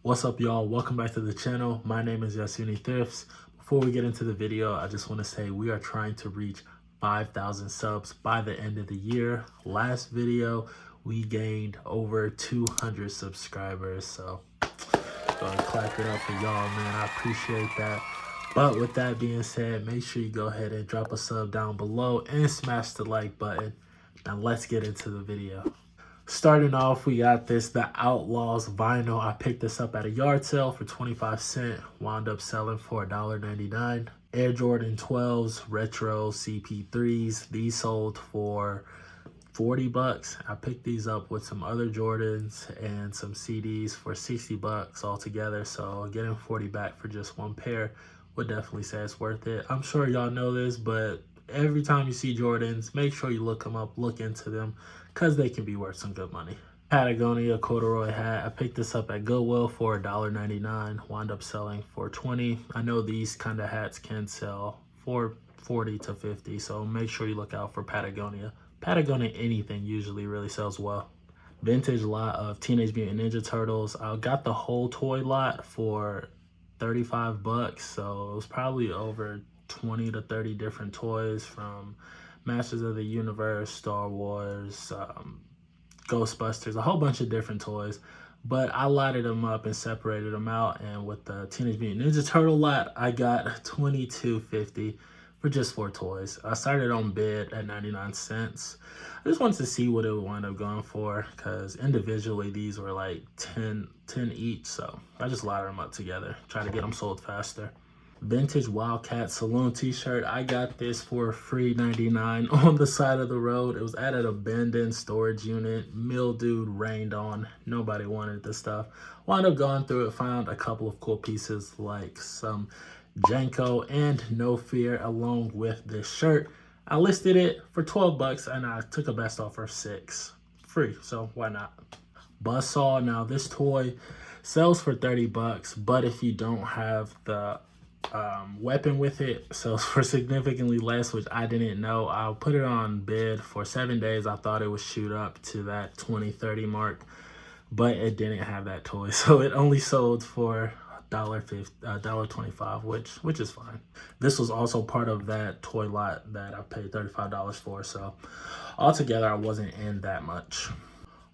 What's up, y'all? Welcome back to the channel. My name is Yasuni Thrifts. Before we get into the video, I just want to say we are trying to reach 5,000 subs by the end of the year. Last video, we gained over 200 subscribers. So go and clap it up for y'all, man. I appreciate that. But with that being said, make sure you go ahead and drop a sub down below and smash the like button. Now let's get into the video. Starting off, we got the Outlaws vinyl. I picked this up at a yard sale for 25 cents. Wound up selling for $1.99. Air Jordan 12s, retro CP3s. These sold for 40 bucks. I picked these up with some other Jordans and some CDs for 60 bucks altogether. So getting 40 back for just one pair would definitely say it's worth it. I'm sure y'all know this, but every time you see Jordans, make sure you look them up, look into them, because they can be worth some good money. Patagonia corduroy hat. I picked this up at Goodwill for $1.99. Wound up selling for 20. I know these kind of hats can sell for 40 to 50, so make sure you look out for Patagonia. Patagonia anything usually really sells well. Vintage lot of Teenage Mutant Ninja Turtles. I got the whole toy lot for 35 bucks, so it was probably over 20 to 30 different toys from Masters of the Universe, Star Wars, Ghostbusters, a whole bunch of different toys. But I lighted them up and separated them out, and with the Teenage Mutant Ninja Turtle lot, I got $22.50 for just 4 toys. I started on bid at 99 cents. I just wanted to see what it would wind up going for, because individually these were like 10 each, so I just lighted them up together, try to get them sold faster. Vintage Wildcat Saloon t-shirt. I got this for free 99 on the side of the road. It was at an abandoned storage unit. Mildewed, rained on. Nobody wanted this stuff. Wound up going through it, found a couple of cool pieces like some Janko and No Fear along with this shirt. I listed it for 12 bucks and I took a best offer of 6. Free, so why not? Buzzsaw. Now this toy sells for 30 bucks, but if you don't have the weapon with it, sells for significantly less, which I didn't know. I'll put it on bid for 7 days. I thought it would shoot up to that 20-30 mark, but it didn't have that toy, so it only sold for $1.25, which is fine. This was also part of that toy lot that I paid $35 for, so altogether I wasn't in that much.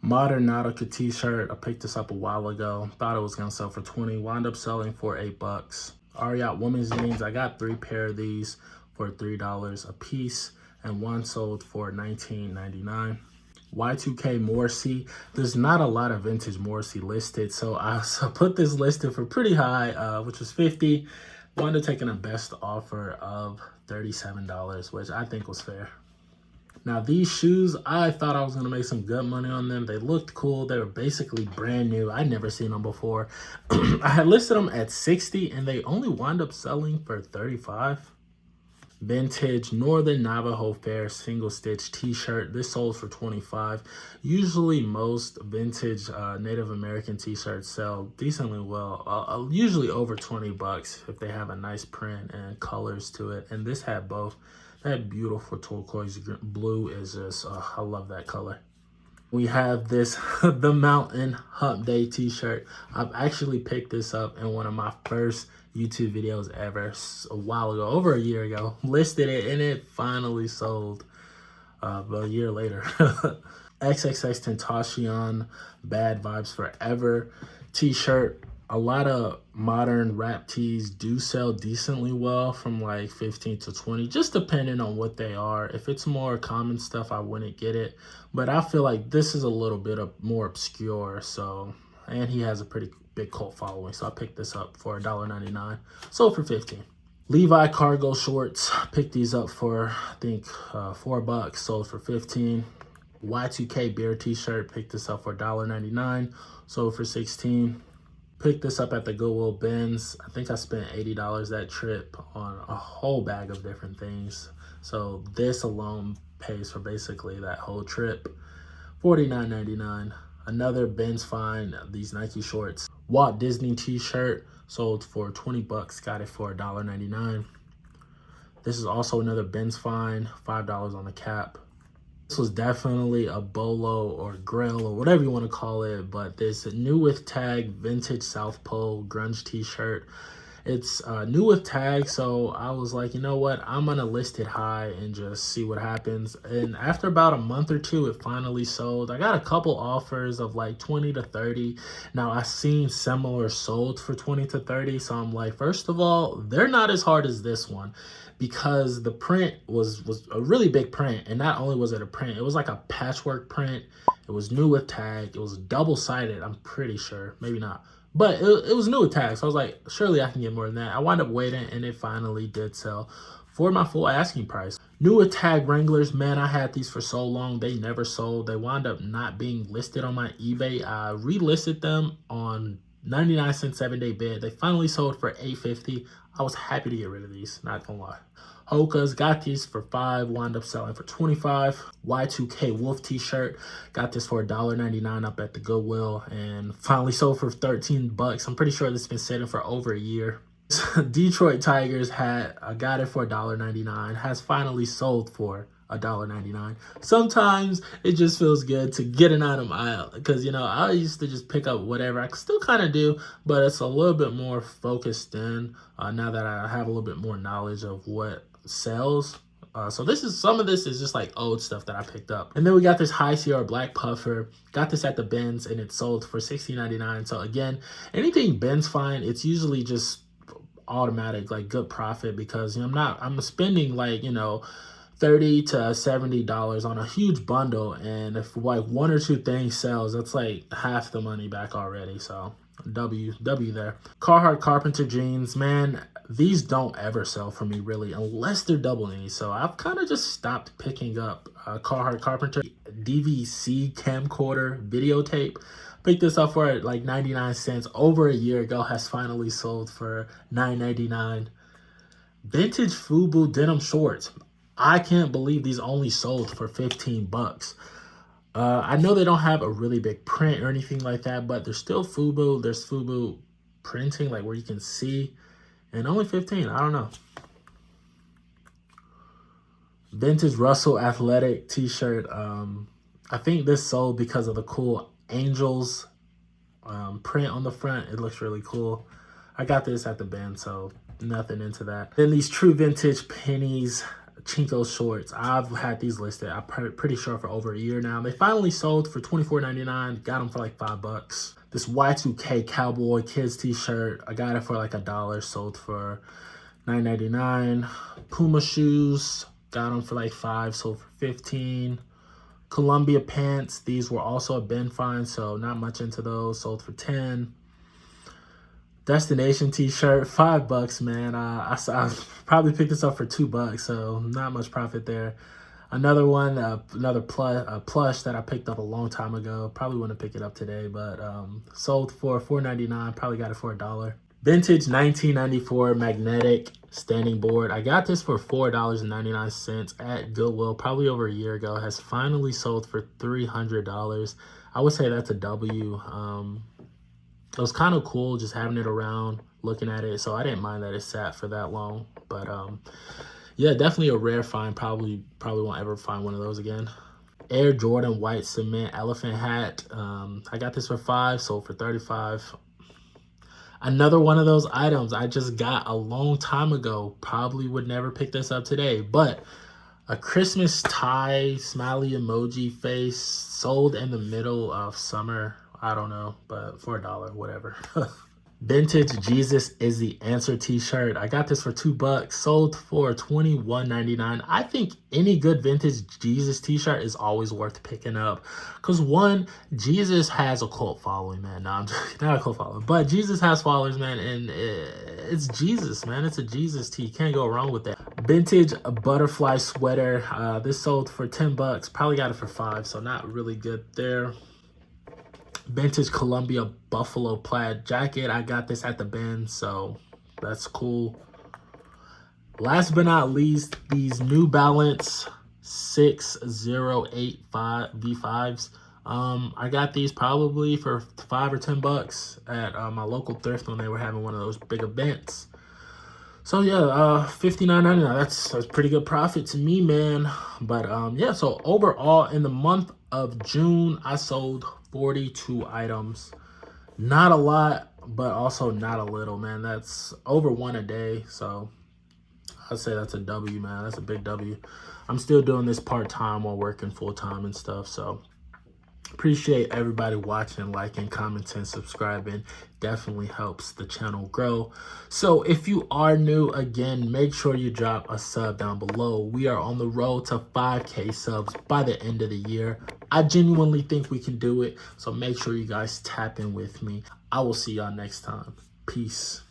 Modern Nautica t-shirt. I picked this up a while ago. Thought it was gonna sell for 20. Wound up selling for 8 bucks. Ariat women's jeans. I got 3 pair of these for $3 a piece, and one sold for $19.99. Y2K Morrissey. There's not a lot of vintage Morrissey listed, so I put this listed for pretty high, which was 50. Wound up taking a best offer of $37, which I think was fair. Now these shoes, I thought I was gonna make some good money on them. They looked cool. They were basically brand new. I'd never seen them before. I had listed them at 60 and they only wound up selling for 35. Vintage Northern Navajo Fair single stitch t-shirt. This sold for 25. Usually most vintage Native American t-shirts sell decently well, usually over 20 bucks if they have a nice print and colors to it. And this had both. That beautiful turquoise blue is just, I love that color. We have this The Mountain Hump Day t-shirt. I've actually picked this up in one of my first YouTube videos ever a while ago, over a year ago. Listed it and it finally sold a year later. XXX Tentacion Bad Vibes Forever t-shirt. A lot of modern rap tees do sell decently well, from like 15 to 20, just depending on what they are. If it's more common stuff, I wouldn't get it. But I feel like this is a little bit more obscure, so, and he has a pretty big cult following, so I picked this up for $1.99. Sold for 15. Levi cargo shorts. Picked these up for, I think, 4 bucks. Sold for 15. Y2K beer t-shirt. Picked this up for $1.99. Sold for 16. Picked this up at the Goodwill bins. I think I spent $80 that trip on a whole bag of different things. So this alone pays for basically that whole trip. $49.99. Another Ben's find, these Nike shorts. Walt Disney t-shirt sold for 20 bucks. Got it for $1.99. This is also another Ben's find, $5 on the cap. This was definitely a bolo or grill or whatever you want to call it, but this new with tag vintage South Pole grunge t-shirt. It's new with tag, so I was like, you know what, I'm gonna list it high and just see what happens. And after about a month or two, it finally sold. I got a couple offers of like 20 to 30. Now I've seen similar sold for 20 to 30, so I'm like, first of all, they're not as hard as this one, because the print was a really big print. And not only was it a print, it was like a patchwork print. It was new with tag. It was double-sided, I'm pretty sure, maybe not, but it was new with tag. So I was like, surely I can get more than that. I wound up waiting, and it finally did sell for my full asking price. New with tag Wranglers, man, I had these for so long. They never sold. They wound up not being listed on my eBay. I relisted them on 99-cent 7-day bid. They finally sold for $8.50. I was happy to get rid of these, not gonna lie. Hoka's, got these for $5, wound up selling for $25. Y2K Wolf t-shirt, got this for $1.99 up at the Goodwill, and finally sold for $13. I'm pretty sure this has been sitting for over a year. Detroit Tigers hat, I got it for $1.99, has finally sold for $1.99. Sometimes it just feels good to get an item out, because, you know, I used to just pick up whatever. I still kind of do, but it's a little bit more focused in now that I have a little bit more knowledge of what sells. So some of this is just like old stuff that I picked up. And then we got this High Sierra Black Puffer. Got this at the Ben's, and it sold for $16.99. So again, anything Ben's find, it's usually just automatic, like good profit, because, you know, I'm spending like, you know, $30 to $70 on a huge bundle, and if like one or two things sells, that's like half the money back already. So W there. Carhartt Carpenter jeans, man, these don't ever sell for me really unless they're double knee. So I've kind of just stopped picking up Carhartt Carpenter DVC camcorder videotape. Picked this up for like 99 cents over a year ago, has finally sold for $9.99. Vintage FUBU denim shorts. I can't believe these only sold for $15. I know they don't have a really big print or anything like that, but there's still FUBU. There's FUBU printing, like where you can see, and only 15. I don't know. Vintage Russell Athletic t-shirt. I think this sold because of the cool Angels print on the front. It looks really cool. I got this at the band, so nothing into that. Then these True Vintage Pennies Chinko shorts. I've had these listed, I'm pretty sure, for over a year now. They finally sold for $24.99. Got them for like $5. This Y2K Cowboy Kids t-shirt, I got it for like $1. Sold for $9.99. Puma shoes, got them for like $5. Sold for $15. Columbia pants, these were also a bin find, so not much into those. Sold for $10. Destination t-shirt, $5, man. I probably picked this up for $2, so not much profit there. Another one, another plush that I picked up a long time ago. Probably wouldn't pick it up today, but sold for $4.99. Probably got it for $1. Vintage 1994 magnetic standing board. I got this for $4.99 at Goodwill probably over a year ago. Has finally sold for $300. I would say that's a W. It was kind of cool just having it around, looking at it, so I didn't mind that it sat for that long. But yeah, definitely a rare find. Probably won't ever find one of those again. Air Jordan white cement elephant hat. I got this for $5, sold for $35. Another one of those items I just got a long time ago. Probably would never pick this up today, but a Christmas tie smiley emoji face, sold in the middle of summer. I don't know, but for $1, whatever. Vintage Jesus is the Answer t-shirt. I got this for $2, sold for $21.99. I think any good vintage Jesus t-shirt is always worth picking up, because one, Jesus has a cult following, man. No, I'm just, not a cult following, but Jesus has followers, man, and it's Jesus, man. It's a Jesus tee. Can't go wrong with that. Vintage butterfly sweater. This sold for $10. Probably got it for $5, so not really good there. Vintage Columbia buffalo plaid jacket. I got this at the bin, so that's cool. Last but not least, these New Balance 6085 V5s. I got these probably for $5 or $10 at my local thrift when they were having one of those big events. So yeah, $59.99. That's pretty good profit to me, man. But yeah, so overall in the month of June, I sold 42 items. Not a lot, but also not a little, man. That's over one a day. So I'd say that's a W, man. That's a big W. I'm still doing this part-time while working full-time and stuff. So appreciate everybody watching, liking, commenting, subscribing. Definitely helps the channel grow. So if you are new, again, make sure you drop a sub down below. We are on the road to 5K subs by the end of the year. I genuinely think we can do it. So make sure you guys tap in with me. I will see y'all next time. Peace.